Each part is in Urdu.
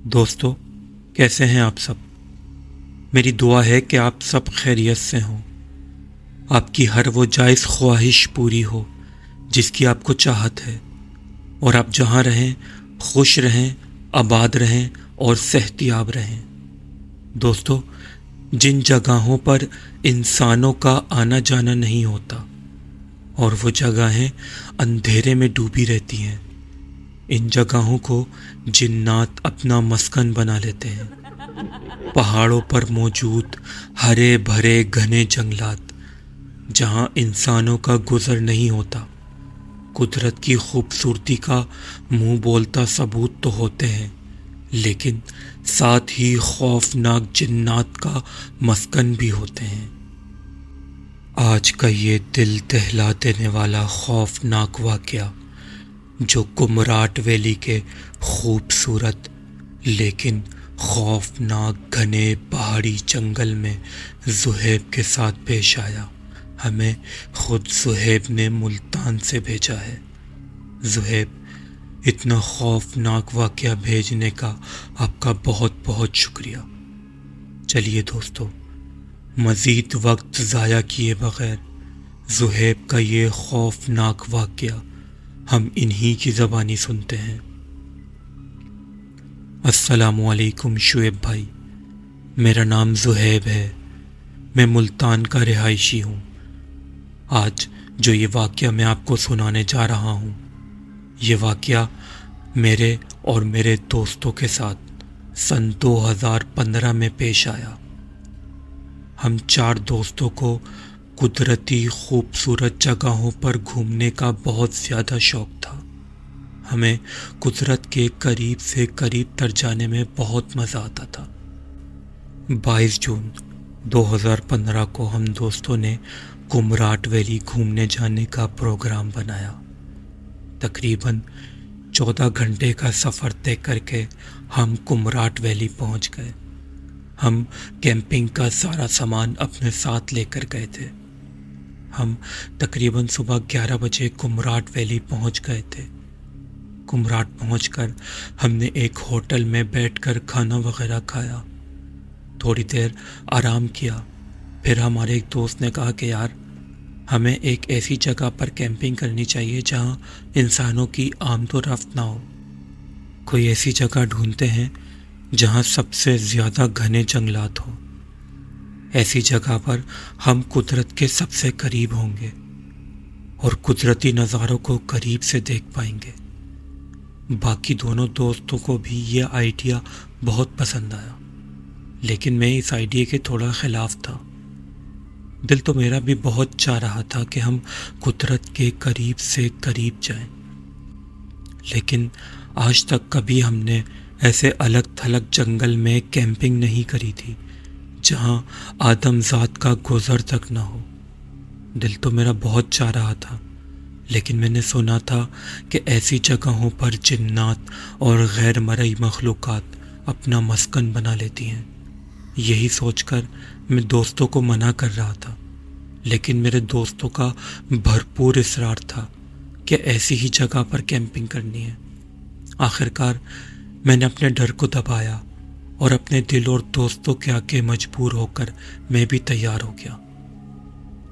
دوستو، کیسے ہیں آپ سب؟ میری دعا ہے کہ آپ سب خیریت سے ہوں، آپ کی ہر وہ جائز خواہش پوری ہو جس کی آپ کو چاہت ہے، اور آپ جہاں رہیں خوش رہیں، آباد رہیں اور صحتیاب رہیں۔ دوستو، جن جگہوں پر انسانوں کا آنا جانا نہیں ہوتا اور وہ جگہیں اندھیرے میں ڈوبی رہتی ہیں، ان جگہوں کو جنات اپنا مسکن بنا لیتے ہیں۔ پہاڑوں پر موجود ہرے بھرے گھنے جنگلات جہاں انسانوں کا گزر نہیں ہوتا، قدرت کی خوبصورتی کا منہ بولتا ثبوت تو ہوتے ہیں، لیکن ساتھ ہی خوفناک جنات کا مسکن بھی ہوتے ہیں۔ آج کا یہ دل دہلا دینے والا خوفناک واقعہ جو کمراٹ ویلی کے خوبصورت لیکن خوفناک گھنے پہاڑی جنگل میں زہیب کے ساتھ پیش آیا، ہمیں خود زہیب نے ملتان سے بھیجا ہے۔ زہیب، اتنا خوفناک واقعہ بھیجنے کا آپ کا بہت بہت شکریہ۔ چلیے دوستو، مزید وقت ضائع کیے بغیر زہیب کا یہ خوفناک واقعہ ہم انہی کی زبانی سنتے ہیں۔ السلام علیکم شعیب بھائی، میرا نام زہیب ہے، میں ملتان کا رہائشی ہوں۔ آج جو یہ واقعہ میں آپ کو سنانے جا رہا ہوں، یہ واقعہ میرے اور میرے دوستوں کے ساتھ سن 2015 میں پیش آیا۔ ہم 4 دوستوں کو قدرتی خوبصورت جگہوں پر گھومنے کا بہت زیادہ شوق تھا۔ ہمیں قدرت کے قریب سے قریب تر جانے میں بہت مزہ آتا تھا۔ 22 جون 2015 کو ہم دوستوں نے کمراٹ ویلی گھومنے جانے کا پروگرام بنایا۔ تقریباً 14 گھنٹے کا سفر طے کر کے ہم کمراٹ ویلی پہنچ گئے۔ ہم کیمپنگ کا سارا سامان اپنے ساتھ لے کر گئے تھے۔ ہم تقریباً صبح 11 بجے کمراٹ ویلی پہنچ گئے تھے۔ کمراٹ پہنچ کر ہم نے ایک ہوٹل میں بیٹھ کر کھانا وغیرہ کھایا، تھوڑی دیر آرام کیا۔ پھر ہمارے ایک دوست نے کہا کہ یار، ہمیں ایک ایسی جگہ پر کیمپنگ کرنی چاہیے جہاں انسانوں کی آمد و رفت نہ ہو۔ کوئی ایسی جگہ ڈھونڈتے ہیں جہاں سب سے زیادہ گھنے جنگلات ہوں۔ ایسی جگہ پر ہم قدرت کے سب سے قریب ہوں گے اور قدرتی نظاروں کو قریب سے دیکھ پائیں گے۔ باقی دونوں دوستوں کو بھی یہ آئیڈیا بہت پسند آیا، لیکن میں اس آئیڈیا کے تھوڑا خلاف تھا۔ دل تو میرا بھی بہت چاہ رہا تھا کہ ہم قدرت کے قریب سے قریب جائیں، لیکن آج تک کبھی ہم نے ایسے الگ تھلگ جنگل میں کیمپنگ نہیں کری تھی جہاں آدم ذات کا گزر تک نہ ہو۔ دل تو میرا بہت چاہ رہا تھا، لیکن میں نے سنا تھا کہ ایسی جگہوں پر جنات اور غیر مرئی مخلوقات اپنا مسکن بنا لیتی ہیں۔ یہی سوچ کر میں دوستوں کو منع کر رہا تھا، لیکن میرے دوستوں کا بھرپور اصرار تھا کہ ایسی ہی جگہ پر کیمپنگ کرنی ہے۔ آخرکار میں نے اپنے ڈر کو دبایا اور اپنے دل اور دوستوں کے آگے مجبور ہو کر میں بھی تیار ہو گیا۔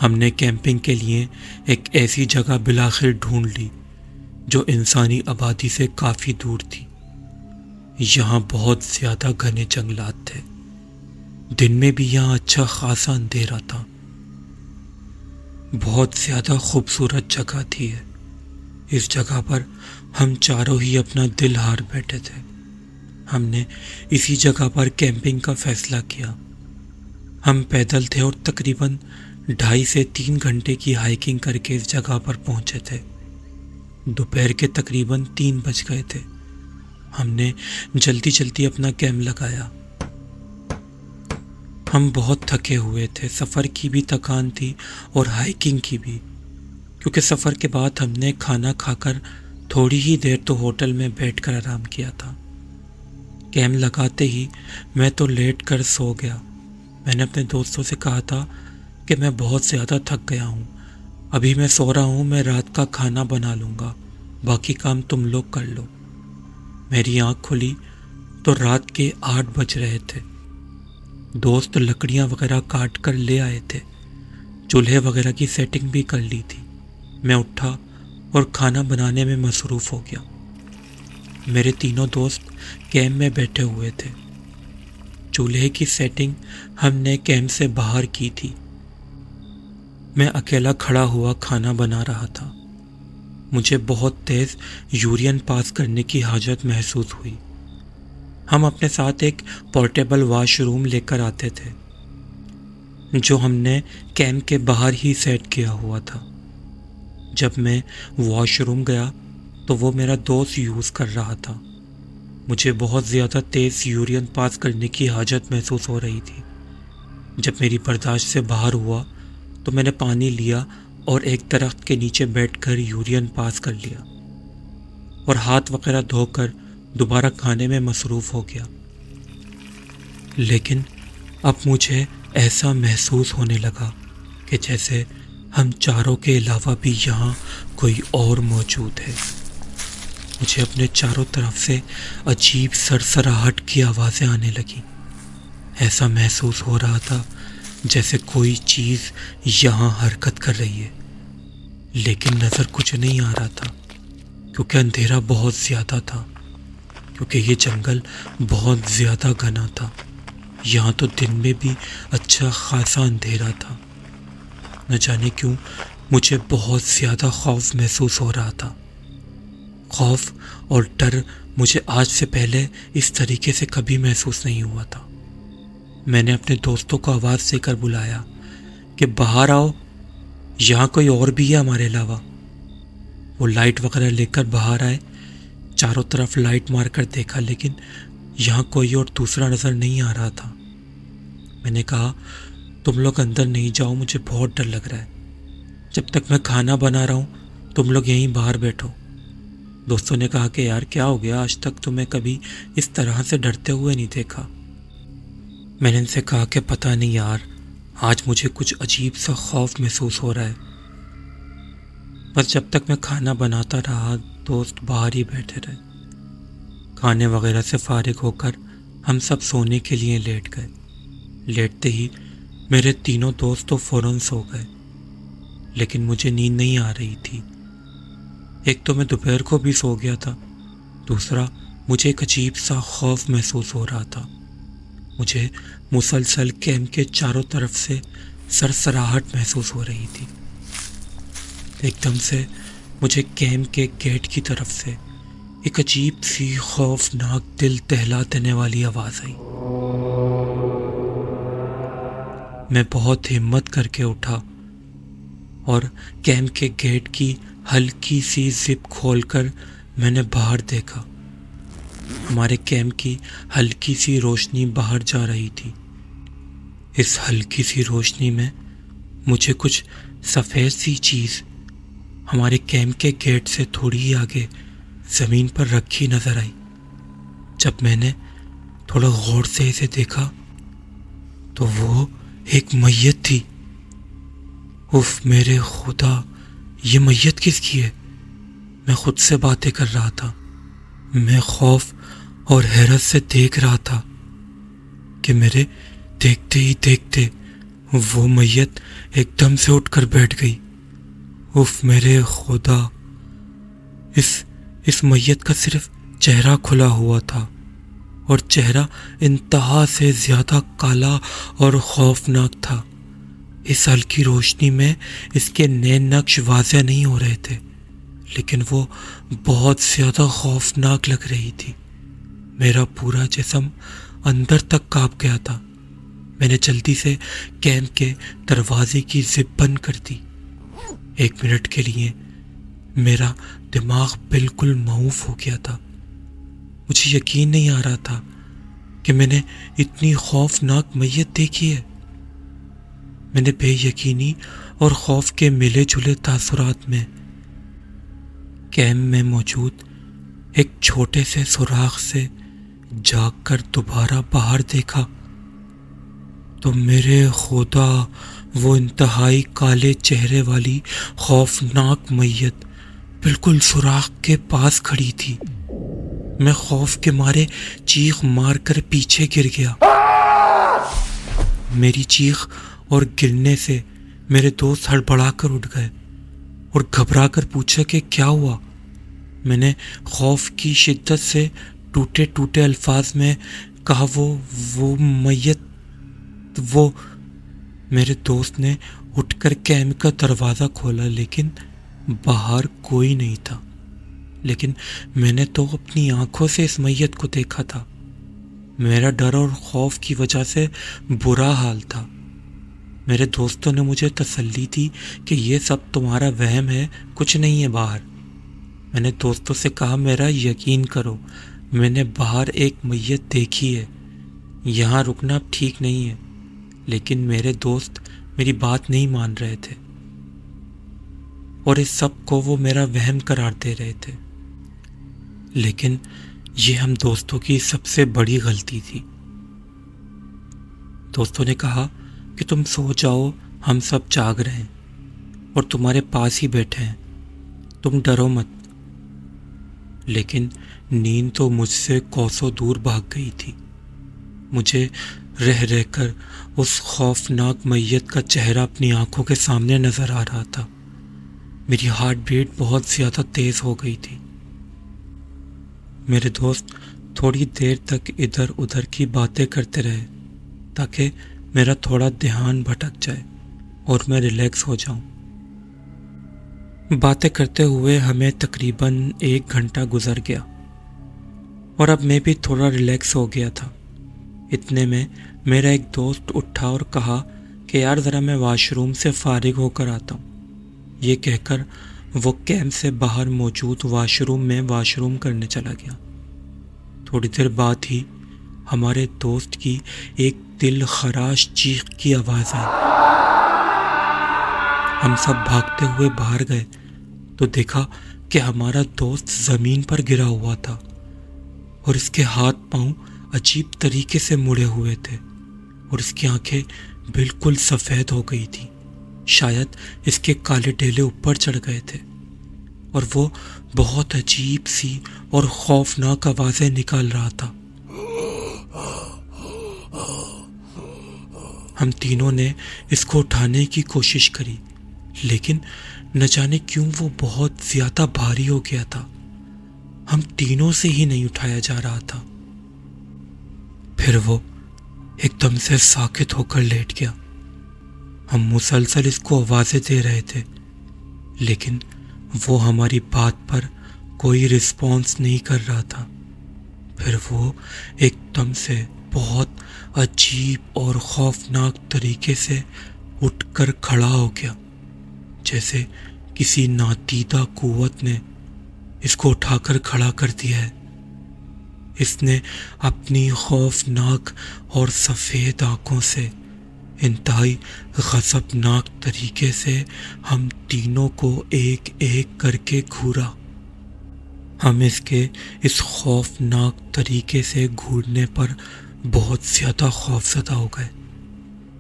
ہم نے کیمپنگ کے لیے ایک ایسی جگہ بالآخر ڈھونڈ لی جو انسانی آبادی سے کافی دور تھی۔ یہاں بہت زیادہ گھنے جنگلات تھے، دن میں بھی یہاں اچھا خاصا اندھیرا تھا۔ بہت زیادہ خوبصورت جگہ تھی ہے۔ اس جگہ پر ہم چاروں ہی اپنا دل ہار بیٹھے تھے۔ ہم نے اسی جگہ پر کیمپنگ کا فیصلہ کیا۔ ہم پیدل تھے اور تقریباً 2.5 سے 3 گھنٹے کی ہائیکنگ کر کے اس جگہ پر پہنچے تھے۔ دوپہر کے تقریباً 3 بج گئے تھے۔ ہم نے جلدی جلدی اپنا کیمپ لگایا۔ ہم بہت تھکے ہوئے تھے، سفر کی بھی تھکان تھی اور ہائیکنگ کی بھی، کیونکہ سفر کے بعد ہم نے کھانا کھا کر تھوڑی ہی دیر تو ہوٹل میں بیٹھ کر آرام کیا تھا۔ کیمپ لگاتے ہی میں تو لیٹ کر سو گیا۔ میں نے اپنے دوستوں سے کہا تھا کہ میں بہت زیادہ تھک گیا ہوں، ابھی میں سو رہا ہوں، میں رات کا کھانا بنا لوں گا، باقی کام تم لوگ کر لو۔ میری آنکھ کھلی تو رات کے 8 بج رہے تھے۔ دوست لکڑیاں وغیرہ کاٹ کر لے آئے تھے، چولہے وغیرہ کی سیٹنگ بھی کر لی تھی۔ میں اٹھا اور کھانا بنانے میں مصروف ہو گیا۔ میرے تینوں دوست کیمپ میں بیٹھے ہوئے تھے۔ چولہے کی سیٹنگ ہم نے کیمپ سے باہر کی تھی۔ میں اکیلا کھڑا ہوا کھانا بنا رہا تھا۔ مجھے بہت تیز یورین پاس کرنے کی حاجت محسوس ہوئی۔ ہم اپنے ساتھ ایک پورٹیبل واش روم لے کر آتے تھے جو ہم نے کیمپ کے باہر ہی سیٹ کیا ہوا تھا۔ جب میں واش روم گیا تو وہ میرا دوست یوز کر رہا تھا۔ مجھے بہت زیادہ تیز یورین پاس کرنے کی حاجت محسوس ہو رہی تھی۔ جب میری برداشت سے باہر ہوا تو میں نے پانی لیا اور ایک درخت کے نیچے بیٹھ کر یورین پاس کر لیا اور ہاتھ وغیرہ دھو کر دوبارہ کھانے میں مصروف ہو گیا۔ لیکن اب مجھے ایسا محسوس ہونے لگا کہ جیسے ہم چاروں کے علاوہ بھی یہاں کوئی اور موجود ہے۔ مجھے اپنے چاروں طرف سے عجیب سرسراہٹ کی آوازیں آنے لگیں۔ ایسا محسوس ہو رہا تھا جیسے کوئی چیز یہاں حرکت کر رہی ہے، لیکن نظر کچھ نہیں آ رہا تھا کیونکہ اندھیرا بہت زیادہ تھا، کیونکہ یہ جنگل بہت زیادہ گھنا تھا۔ یہاں تو دن میں بھی اچھا خاصا اندھیرا تھا۔ نہ جانے کیوں مجھے بہت زیادہ خوف محسوس ہو رہا تھا۔ خوف اور ڈر مجھے آج سے پہلے اس طریقے سے کبھی محسوس نہیں ہوا تھا۔ میں نے اپنے دوستوں کو آواز دے کر بلایا کہ باہر آؤ، یہاں کوئی اور بھی ہے ہمارے علاوہ۔ وہ لائٹ وغیرہ لے کر باہر آئے، چاروں طرف لائٹ مار کر دیکھا لیکن یہاں کوئی اور دوسرا نظر نہیں آ رہا تھا۔ میں نے کہا تم لوگ اندر نہیں جاؤ، مجھے بہت ڈر لگ رہا ہے۔ جب تک میں کھانا بنا رہا ہوں تم لوگ یہیں باہر بیٹھو۔ دوستوں نے کہا کہ یار کیا ہو گیا، آج تک تمہیں کبھی اس طرح سے ڈرتے ہوئے نہیں دیکھا۔ میں نے ان سے کہا کہ پتہ نہیں یار، آج مجھے کچھ عجیب سا خوف محسوس ہو رہا ہے۔ بس جب تک میں کھانا بناتا رہا دوست باہر ہی بیٹھے رہے۔ کھانے وغیرہ سے فارغ ہو کر ہم سب سونے کے لیے لیٹ گئے۔ لیٹتے ہی میرے تینوں دوست تو فوراً سو گئے، لیکن مجھے نیند نہیں آ رہی تھی۔ ایک تو میں دوپہر کو بھی سو گیا تھا، دوسرا مجھے ایک عجیب سا خوف محسوس ہو رہا تھا۔ مجھے مسلسل کیمپ کے چاروں طرف سے سرسراہٹ محسوس ہو رہی تھی۔ ایک دم سے مجھے کیمپ کے گیٹ کی طرف سے ایک عجیب سی خوفناک دل دہلا دینے والی آواز آئی۔ میں بہت ہمت کر کے اٹھا اور کیمپ کے گیٹ کی ہلکی سی زپ کھول کر میں نے باہر دیکھا۔ ہمارے کیمپ کی ہلکی سی روشنی باہر جا رہی تھی۔ اس ہلکی سی روشنی میں مجھے کچھ سفید سی چیز ہمارے کیمپ کے گیٹ سے تھوڑی ہی آگے زمین پر رکھی نظر آئی۔ جب میں نے تھوڑا غور سے اسے دیکھا تو وہ ایک میت تھی۔ اف میرے خدا، یہ میت کس کی ہے؟ میں خود سے باتیں کر رہا تھا۔ میں خوف اور حیرت سے دیکھ رہا تھا کہ میرے دیکھتے ہی دیکھتے وہ میت ایک دم سے اٹھ کر بیٹھ گئی۔ اف میرے خدا، اس میت کا صرف چہرہ کھلا ہوا تھا اور چہرہ انتہا سے زیادہ کالا اور خوفناک تھا۔ اس ہلکی روشنی میں اس کے نین نقش واضح نہیں ہو رہے تھے، لیکن وہ بہت زیادہ خوفناک لگ رہی تھی۔ میرا پورا جسم اندر تک کانپ گیا تھا۔ میں نے جلدی سے کیمپ کے دروازے کی زپ بند کر دی۔ 1 منٹ کے لیے میرا دماغ بالکل معوف ہو گیا تھا۔ مجھے یقین نہیں آ رہا تھا کہ میں نے اتنی خوفناک میت دیکھی ہے۔ میں نے بے یقینی اور خوف کے ملے جلے تاثرات میں کیمپ میں موجود ایک چھوٹے سے سوراخ سے جاگ کر دوبارہ باہر دیکھا تو میرے خدا، وہ انتہائی کالے چہرے والی خوفناک میت بالکل سوراخ کے پاس کھڑی تھی۔ میں خوف کے مارے چیخ مار کر پیچھے گر گیا۔ میری چیخ اور گرنے سے میرے دوست ہڑبڑا کر اٹھ گئے اور گھبرا کر پوچھا کہ کیا ہوا۔ میں نے خوف کی شدت سے ٹوٹے ٹوٹے الفاظ میں کہا وہ میت وہ۔ میرے دوست نے اٹھ کر کیمپ کا دروازہ کھولا لیکن باہر کوئی نہیں تھا، لیکن میں نے تو اپنی آنکھوں سے اس میت کو دیکھا تھا۔ میرا ڈر اور خوف کی وجہ سے برا حال تھا۔ میرے دوستوں نے مجھے تسلی دی کہ یہ سب تمہارا وہم ہے، کچھ نہیں ہے باہر۔ میں نے دوستوں سے کہا میرا یقین کرو، میں نے باہر ایک میت دیکھی ہے، یہاں رکنا اب ٹھیک نہیں ہے، لیکن میرے دوست میری بات نہیں مان رہے تھے اور اس سب کو وہ میرا وہم قرار دے رہے تھے۔ لیکن یہ ہم دوستوں کی سب سے بڑی غلطی تھی۔ دوستوں نے کہا کہ تم سو جاؤ، ہم سب جاگ رہے ہیں اور تمہارے پاس ہی بیٹھے ہیں، تم ڈرو مت۔ لیکن نیند تو مجھ سے کوسوں دور بھاگ گئی تھی۔ مجھے رہ رہ کر اس خوفناک میت کا چہرہ اپنی آنکھوں کے سامنے نظر آ رہا تھا۔ میری ہارٹ بیٹ بہت زیادہ تیز ہو گئی تھی۔ میرے دوست تھوڑی دیر تک ادھر ادھر کی باتیں کرتے رہے تاکہ میرا تھوڑا دھیان بھٹک جائے اور میں ریلیکس ہو جاؤں۔ باتیں کرتے ہوئے ہمیں تقریباً 1 گھنٹہ گزر گیا اور اب میں بھی تھوڑا ریلیکس ہو گیا تھا۔ اتنے میں میرا ایک دوست اٹھا اور کہا کہ یار ذرا میں واش روم سے فارغ ہو کر آتا ہوں۔ یہ کہہ کر وہ کیمپ سے باہر موجود واش روم میں واش روم کرنے چلا گیا۔ تھوڑی دیر بعد ہی ہمارے دوست کی ایک دل خراش چیخ کی آواز آئی۔ ہم سب بھاگتے ہوئے باہر گئے تو دیکھا کہ ہمارا دوست زمین پر گرا ہوا تھا اور اس کے ہاتھ پاؤں عجیب طریقے سے مڑے ہوئے تھے اور اس کی آنکھیں بالکل سفید ہو گئی تھیں، شاید اس کے کالے ڈیلے اوپر چڑھ گئے تھے، اور وہ بہت عجیب سی اور خوفناک آوازیں نکال رہا تھا۔ ہم تینوں نے اس کو اٹھانے کی کوشش کری لیکن نہ جانے کیوں وہ بہت زیادہ بھاری ہو گیا تھا، ہم تینوں سے ہی نہیں اٹھایا جا رہا تھا۔ پھر وہ ایک دم سے ساکت ہو کر لیٹ گیا۔ ہم مسلسل اس کو آوازیں دے رہے تھے لیکن وہ ہماری بات پر کوئی رسپانس نہیں کر رہا تھا۔ پھر وہ ایک دم سے بہت عجیب اور خوفناک طریقے سے اٹھ کر کھڑا ہو گیا، جیسے کسی نادیدہ قوت نے اس کو اٹھا کر کھڑا کر دیا ہے۔ اس نے اپنی خوفناک اور سفید آنکھوں سے انتہائی غضبناک طریقے سے ہم تینوں کو ایک ایک کر کے گھورا۔ ہم اس کے اس خوفناک طریقے سے گھورنے پر بہت زیادہ خوفزدہ ہو گئے۔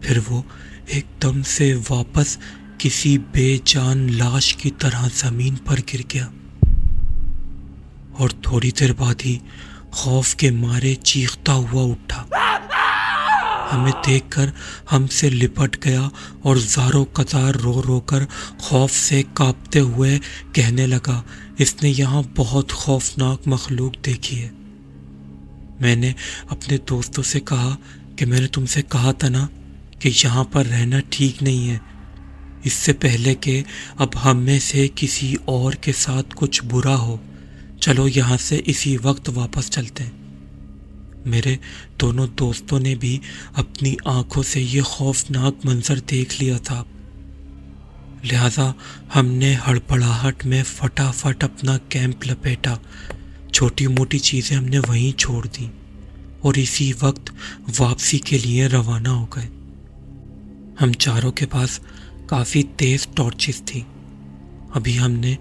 پھر وہ ایک دم سے واپس کسی بے جان لاش کی طرح زمین پر گر گیا اور تھوڑی دیر بعد ہی خوف کے مارے چیختا ہوا اٹھا۔ ہمیں دیکھ کر ہم سے لپٹ گیا اور زاروں قطار رو رو کر خوف سے کانپتے ہوئے کہنے لگا، اس نے یہاں بہت خوفناک مخلوق دیکھی ہے۔ میں نے اپنے دوستوں سے کہا کہ میں نے تم سے کہا تھا نا کہ یہاں پر رہنا ٹھیک نہیں ہے، اس سے پہلے کہ اب ہم میں سے کسی اور کے ساتھ کچھ برا ہو، چلو یہاں سے اسی وقت واپس چلتے ہیں۔ میرے دونوں دوستوں نے بھی اپنی آنکھوں سے یہ خوفناک منظر دیکھ لیا تھا، لہذا ہم نے ہڑبڑاہٹ میں فٹافٹ اپنا کیمپ لپیٹا، چھوٹی موٹی چیزیں ہم نے وہیں چھوڑ دیں اور اسی وقت واپسی کے لیے روانہ ہو گئے۔ ہم چاروں کے پاس کافی تیز ٹارچز تھیں۔ ابھی ہم نے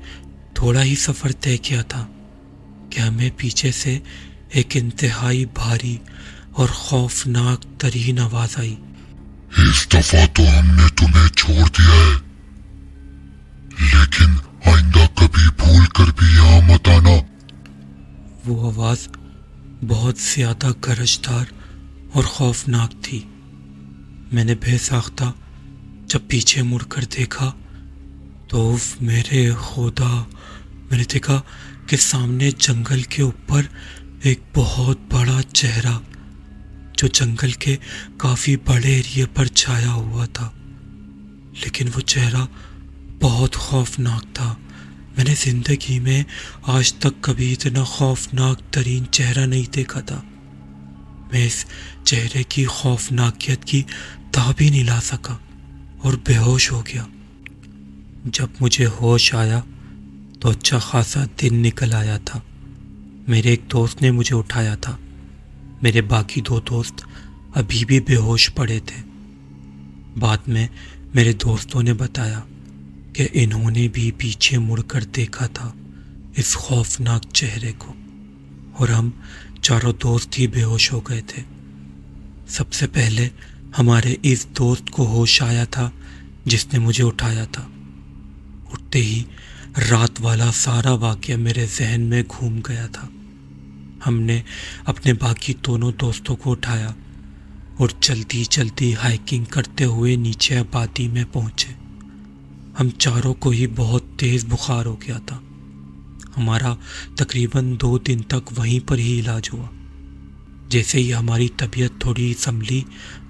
تھوڑا ہی سفر طے کیا تھا کہ ہمیں پیچھے سے ایک انتہائی بھاری اور خوفناک ترین آواز آئی، اس دفعہ تو ہم نے تمہیں چھوڑ دیا ہے، لیکن آئندہ کبھی بھول کر بھی یہاں مت آنا۔ وہ آواز بہت زیادہ گرجدار اور خوفناک تھی۔ میں نے بے ساختہ جب پیچھے مڑ کر دیکھا تو میرے خدا، میں نے دیکھا کہ سامنے جنگل کے اوپر ایک بہت بڑا چہرہ جو جنگل کے کافی بڑے ایریے پر چھایا ہوا تھا، لیکن وہ چہرہ بہت خوفناک تھا۔ میں نے زندگی میں آج تک کبھی اتنا خوفناک ترین چہرہ نہیں دیکھا تھا۔ میں اس چہرے کی خوفناکیت کی تاب ہی نہیں لا سکا اور بے ہوش ہو گیا۔ جب مجھے ہوش آیا تو اچھا خاصا دن نکل آیا تھا۔ میرے ایک دوست نے مجھے اٹھایا تھا، میرے باقی 2 دوست ابھی بھی بے ہوش پڑے تھے۔ بعد میں میرے دوستوں نے بتایا کہ انہوں نے بھی پیچھے مڑ کر دیکھا تھا اس خوفناک چہرے کو، اور ہم چاروں دوست ہی بے ہوش ہو گئے تھے۔ سب سے پہلے ہمارے اس دوست کو ہوش آیا تھا جس نے مجھے اٹھایا تھا۔ اٹھتے ہی رات والا سارا واقعہ میرے ذہن میں گھوم گیا تھا۔ ہم نے اپنے باقی دونوں دوستوں کو اٹھایا اور جلدی جلدی ہائیکنگ کرتے ہوئے نیچے آبادی میں پہنچے۔ ہم چاروں کو ہی بہت تیز بخار ہو گیا تھا۔ ہمارا تقریباً 2 دن تک وہیں پر ہی علاج ہوا۔ جیسے ہی ہماری طبیعت تھوڑی سنبھلی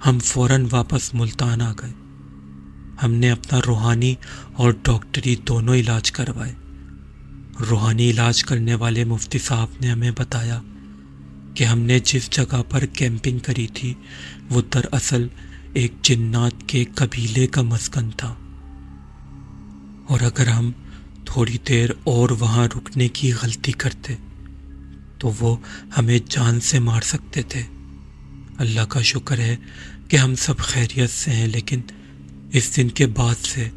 ہم فوراً واپس ملتان آ گئے۔ ہم نے اپنا روحانی اور ڈاکٹری دونوں علاج کروائے۔ روحانی علاج کرنے والے مفتی صاحب نے ہمیں بتایا کہ ہم نے جس جگہ پر کیمپنگ کری تھی وہ دراصل ایک جنات کے قبیلے کا مسکن تھا، اور اگر ہم تھوڑی دیر اور وہاں رکنے کی غلطی کرتے تو وہ ہمیں جان سے مار سکتے تھے۔ اللہ کا شکر ہے کہ ہم سب خیریت سے ہیں، لیکن اس دن کے بعد سے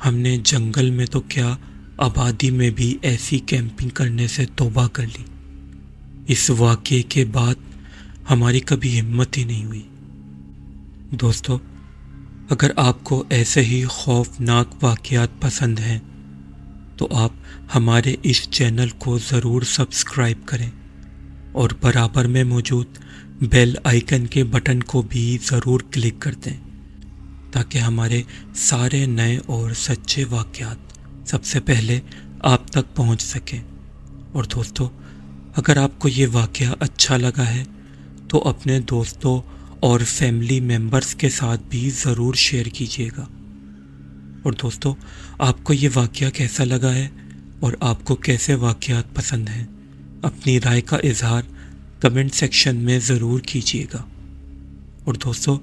ہم نے جنگل میں تو کیا آبادی میں بھی ایسی کیمپنگ کرنے سے توبہ کر لی۔ اس واقعے کے بعد ہماری کبھی ہمت ہی نہیں ہوئی۔ دوستو، اگر آپ کو ایسے ہی خوفناک واقعات پسند ہیں تو آپ ہمارے اس چینل کو ضرور سبسکرائب کریں اور برابر میں موجود بیل آئیکن کے بٹن کو بھی ضرور کلک کر دیں تاکہ ہمارے سارے نئے اور سچے واقعات سب سے پہلے آپ تک پہنچ سکیں۔ اور دوستو، اگر آپ کو یہ واقعہ اچھا لگا ہے تو اپنے دوستوں اور فیملی ممبرز کے ساتھ بھی ضرور شیئر کیجیے گا۔ اور دوستو، آپ کو یہ واقعہ کیسا لگا ہے اور آپ کو کیسے واقعات پسند ہیں، اپنی رائے کا اظہار کمنٹ سیکشن میں ضرور کیجیے گا۔ اور دوستو،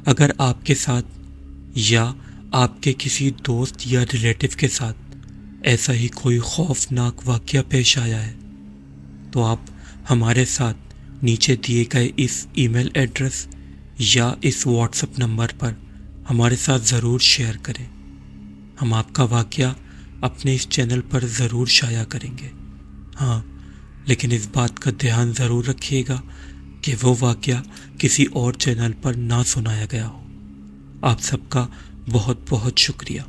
اگر آپ کے ساتھ یا آپ کے کسی دوست یا ریلیٹو کے ساتھ ایسا ہی کوئی خوفناک واقعہ پیش آیا ہے تو آپ ہمارے ساتھ نیچے دیے گئے اس ای میل ایڈریس یا اس واٹس ایپ نمبر پر ہمارے ساتھ ضرور شیئر کریں۔ ہم آپ کا واقعہ اپنے اس چینل پر ضرور شائع کریں گے۔ ہاں، لیکن اس بات کا دھیان ضرور رکھیے گا کہ وہ واقعہ کسی اور چینل پر نہ سنایا گیا ہو۔ آپ سب کا بہت بہت شکریہ۔